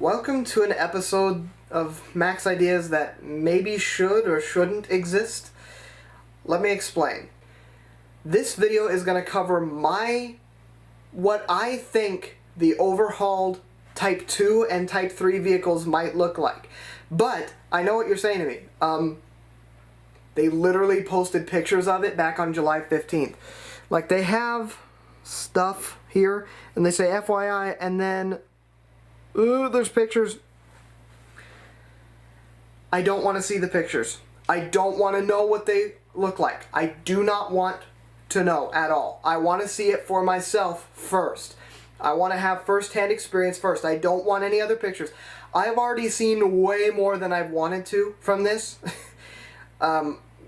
Welcome to an episode of Max Ideas that maybe should or shouldn't exist. Let me explain. This video is going to cover what I think the overhauled Type 2 and Type 3 vehicles might look like. But I know what you're saying to me. They literally posted pictures of it back on July 15th. Like, they have stuff here, and they say FYI, and then there's pictures. I don't want to see the pictures. I don't want to know what they look like. I do not want to know at all. I want to see it for myself first. I want to have first-hand experience first. I don't want any other pictures. I've already seen way more than I've wanted to from this.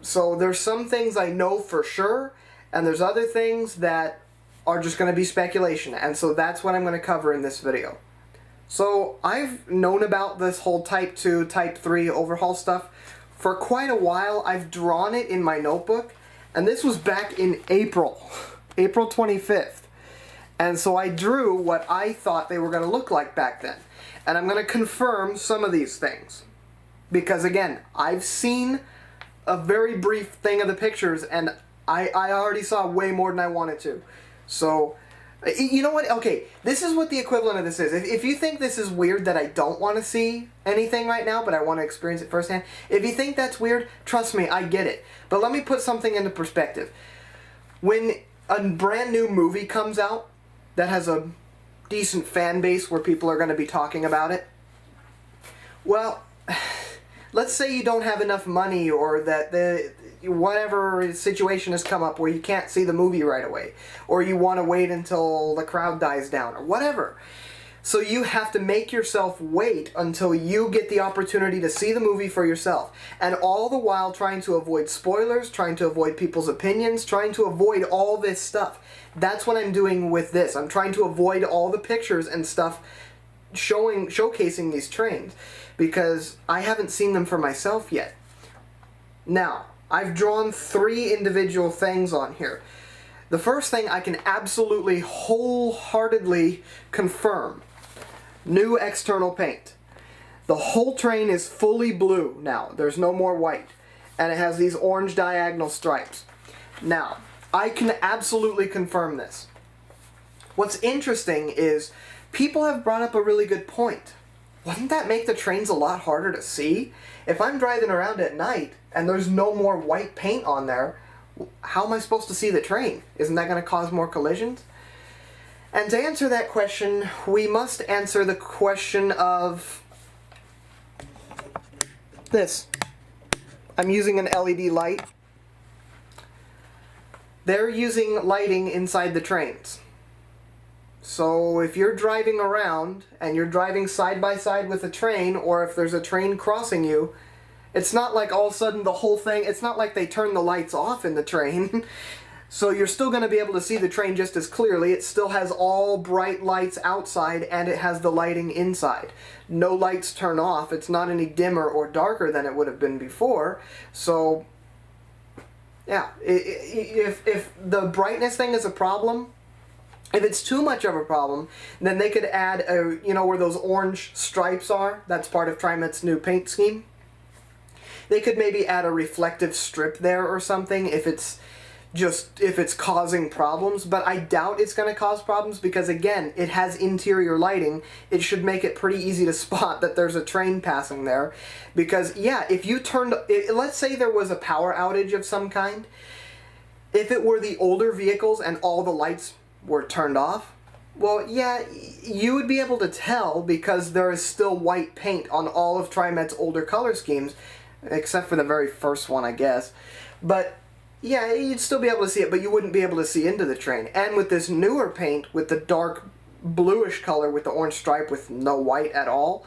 So there's some things I know for sure, and there's other things that are just going to be speculation. And so that's what I'm going to cover in this video. So I've known about this whole Type 2, Type 3 overhaul stuff for quite a while. I've drawn it in my notebook, and this was back in April 25th. And so I drew what I thought they were going to look like back then. And I'm going to confirm some of these things. Because again, I've seen a very brief thing of the pictures, and I already saw way more than I wanted to. So, you know what? Okay, this is what the equivalent of this is. If you think this is weird that I don't want to see anything right now, but I want to experience it firsthand, if you think that's weird, trust me, I get it. But let me put something into perspective. When a brand new movie comes out that has a decent fan base where people are going to be talking about it, well, let's say you don't have enough money, or that whatever situation has come up where you can't see the movie right away, or you want to wait until the crowd dies down, or whatever. So you have to make yourself wait until you get the opportunity to see the movie for yourself. And all the while trying to avoid spoilers, trying to avoid people's opinions, trying to avoid all this stuff. That's what I'm doing with this. I'm trying to avoid all the pictures and stuff showcasing these trains, because I haven't seen them for myself yet. Now, I've drawn 3 individual things on here. The first thing I can absolutely wholeheartedly confirm: new external paint. The whole train is fully blue now. There's no more white. And it has these orange diagonal stripes. Now, I can absolutely confirm this. What's interesting is people have brought up a really good point. Wouldn't that make the trains a lot harder to see? If I'm driving around at night and there's no more white paint on there, how am I supposed to see the train? Isn't that going to cause more collisions? And to answer that question, we must answer the question of this. I'm using an LED light. They're using lighting inside the trains. So if you're driving around and you're driving side by side with a train, or if there's a train crossing you, it's not like all of a sudden the whole thing, it's not like they turn the lights off in the train. So you're still going to be able to see the train just as clearly. It still has all bright lights outside, and it has the lighting inside. No lights turn off. It's not any dimmer or darker than it would have been before. So, yeah, if the brightness thing is a problem, if it's too much of a problem, then they could add where those orange stripes are. That's part of TriMet's new paint scheme. They could maybe add a reflective strip there or something if it's causing problems, but I doubt it's going to cause problems, because again, it has interior lighting. It should make it pretty easy to spot that there's a train passing there. Because yeah, if you let's say there was a power outage of some kind, if it were the older vehicles and all the lights were turned off, well, yeah, you would be able to tell, because there is still white paint on all of TriMet's older color schemes, except for the very first one, I guess. But yeah, you'd still be able to see it, but you wouldn't be able to see into the train. And with this newer paint, with the dark bluish color with the orange stripe with no white at all,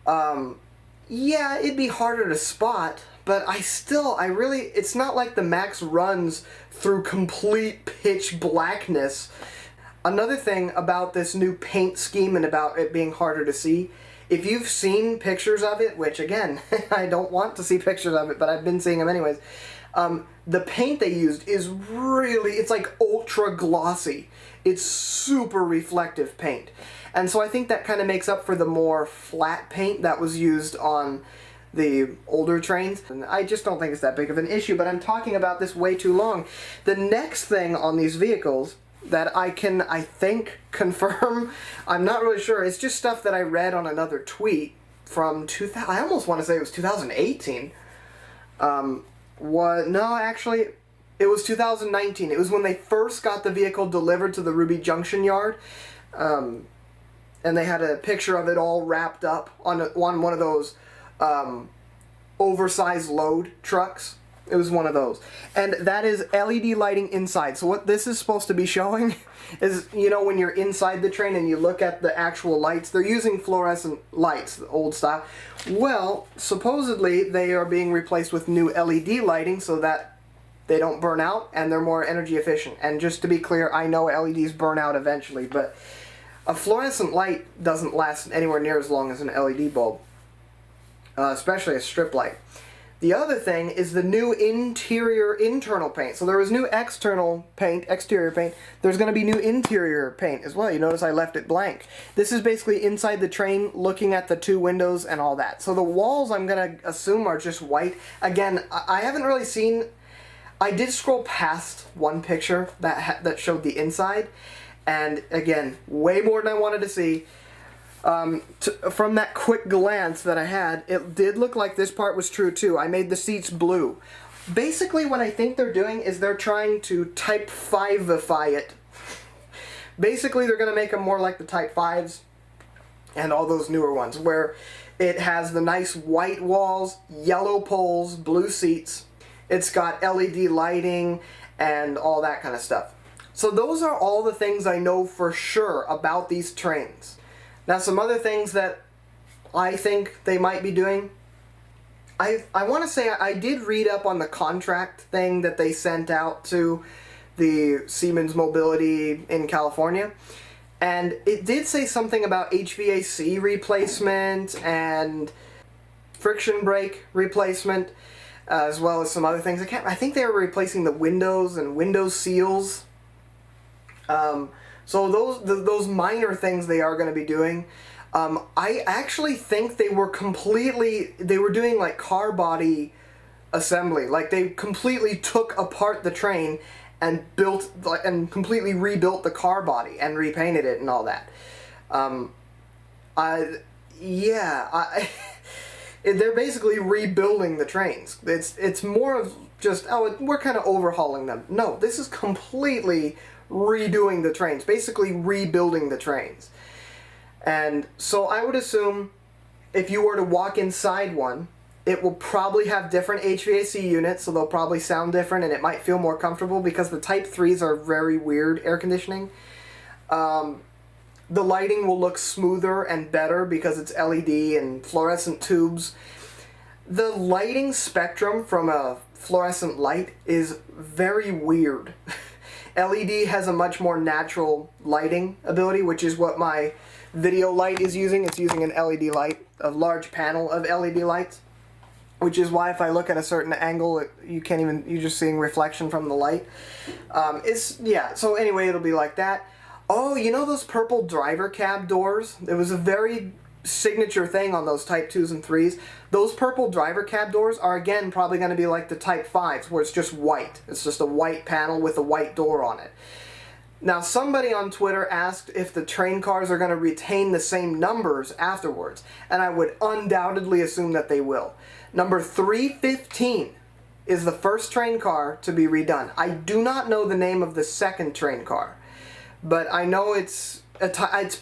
yeah, it'd be harder to spot. But it's not like the Max runs through complete pitch blackness. Another thing about this new paint scheme and about it being harder to see, if you've seen pictures of it, which again, I don't want to see pictures of it, but I've been seeing them anyways, the paint they used is really, it's like ultra glossy. It's super reflective paint. And so I think that kind of makes up for the more flat paint that was used on the older trains. And I just don't think it's that big of an issue, but I'm talking about this way too long. The next thing on these vehicles that I can, I think, confirm, I'm not really sure, it's just stuff that I read on another tweet from I almost want to say it was 2018. No, actually, it was 2019. It was when they first got the vehicle delivered to the Ruby Junction yard. And they had a picture of it all wrapped up on one of those oversized load trucks. It was one of those. And that is LED lighting inside. So what this is supposed to be showing is, you know, when you're inside the train and you look at the actual lights, they're using fluorescent lights, the old style. Well, supposedly they are being replaced with new LED lighting so that they don't burn out and they're more energy efficient. And just to be clear, I know LEDs burn out eventually, but a fluorescent light doesn't last anywhere near as long as an LED bulb, especially a strip light. The other thing is the new internal paint. So there was new external paint, exterior paint. There's going to be new interior paint as well. You notice I left it blank. This is basically inside the train, looking at the two windows and all that. So the walls, I'm going to assume, are just white. Again, I haven't really seen... I did scroll past one picture that showed the inside. And again, way more than I wanted to see. From that quick glance that I had, it did look like this part was true too. I made the seats blue. Basically what I think they're doing is they're trying to Type 5ify it. Basically they're going to make them more like the Type 5s and all those newer ones, where it has the nice white walls, yellow poles, blue seats. It's got LED lighting and all that kind of stuff. So those are all the things I know for sure about these trains. Now, some other things that I think they might be doing. I want to say I did read up on the contract thing that they sent out to the Siemens Mobility in California. And it did say something about HVAC replacement and friction brake replacement, as well as some other things. I think they were replacing the windows and window seals. So those minor things they are going to be doing. I actually think they were doing like car body assembly. Like they completely took apart the train and completely rebuilt the car body and repainted it and all that. They're basically rebuilding the trains. It's more of just, we're kind of overhauling them. No, this is completely redoing the trains, basically rebuilding the trains. And so I would assume if you were to walk inside one, it will probably have different HVAC units, so they'll probably sound different and it might feel more comfortable because the Type 3s are very weird air conditioning. The lighting will look smoother and better because it's LED and fluorescent tubes. The lighting spectrum from a fluorescent light is very weird. LED has a much more natural lighting ability, which is what my video light is using. It's using an LED light, a large panel of LED lights, which is why if I look at a certain angle, you're just seeing reflection from the light. So anyway, it'll be like that. Oh, you know those purple driver cab doors? It was a very signature thing on those Type 2s and 3s. Those purple driver cab doors are again probably going to be like the Type 5s, where it's just white. It's just a white panel with a white door on it. Now, somebody on Twitter asked if the train cars are going to retain the same numbers afterwards, and I would undoubtedly assume that they will. Number 315 is the first train car to be redone. I do not know the name of the second train car, but I know it's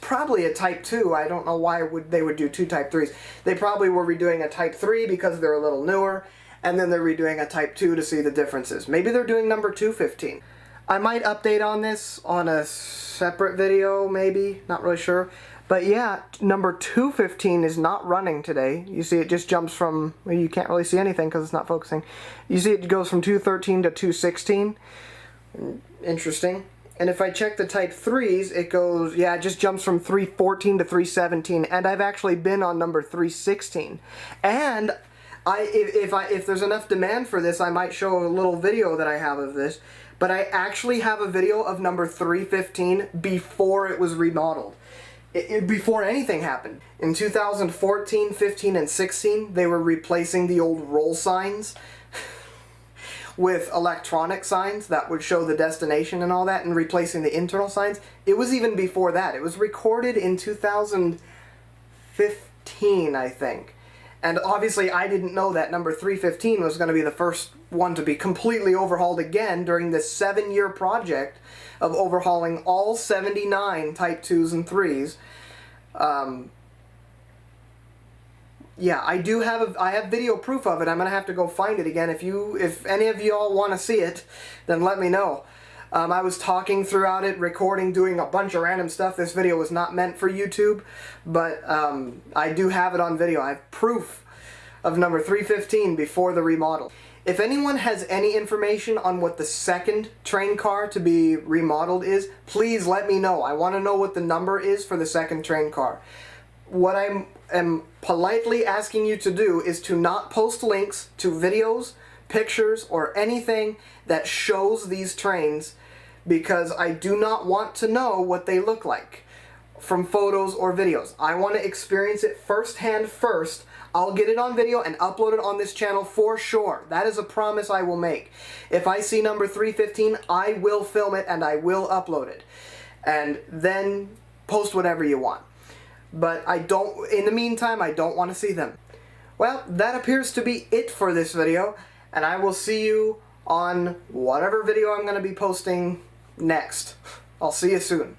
probably a Type 2. I don't know why they would do two Type 3s. They probably were redoing a Type 3 because they're a little newer, and then they're redoing a Type 2 to see the differences. Maybe they're doing number 215. I might update on this on a separate video, maybe. Not really sure. But yeah, number 215 is not running today. You see it just jumps from, well, you can't really see anything because it's not focusing. You see it goes from 213 to 216. Interesting. And if I check the Type 3s, it goes, yeah, it just jumps from 314 to 317. And I've actually been on number 316. And if there's enough demand for this, I might show a little video that I have of this. But I actually have a video of number 315 before it was remodeled. before anything happened. In 2014, 15, and 16, they were replacing the old roll signs with electronic signs that would show the destination and all that, and replacing the internal signs. It was even before that. It was recorded in 2015, I think. And obviously I didn't know that number 315 was going to be the first one to be completely overhauled again during this 7-year project of overhauling all 79 Type 2s and 3s. Yeah, I have video proof of it. I'm gonna have to go find it again. If any of y'all want to see it, then let me know. I was talking throughout it, recording, doing a bunch of random stuff. This video was not meant for YouTube, but I do have it on video. I have proof of number 315 before the remodel. If anyone has any information on what the second train car to be remodeled is, please let me know. I want to know what the number is for the second train car. What I am politely asking you to do is to not post links to videos, pictures, or anything that shows these trains, because I do not want to know what they look like from photos or videos. I want to experience it firsthand first. I'll get it on video and upload it on this channel for sure. That is a promise I will make. If I see number 315, I will film it and I will upload it. And then post whatever you want. But in the meantime, I don't want to see them. Well, that appears to be it for this video, and I will see you on whatever video I'm going to be posting next. I'll see you soon.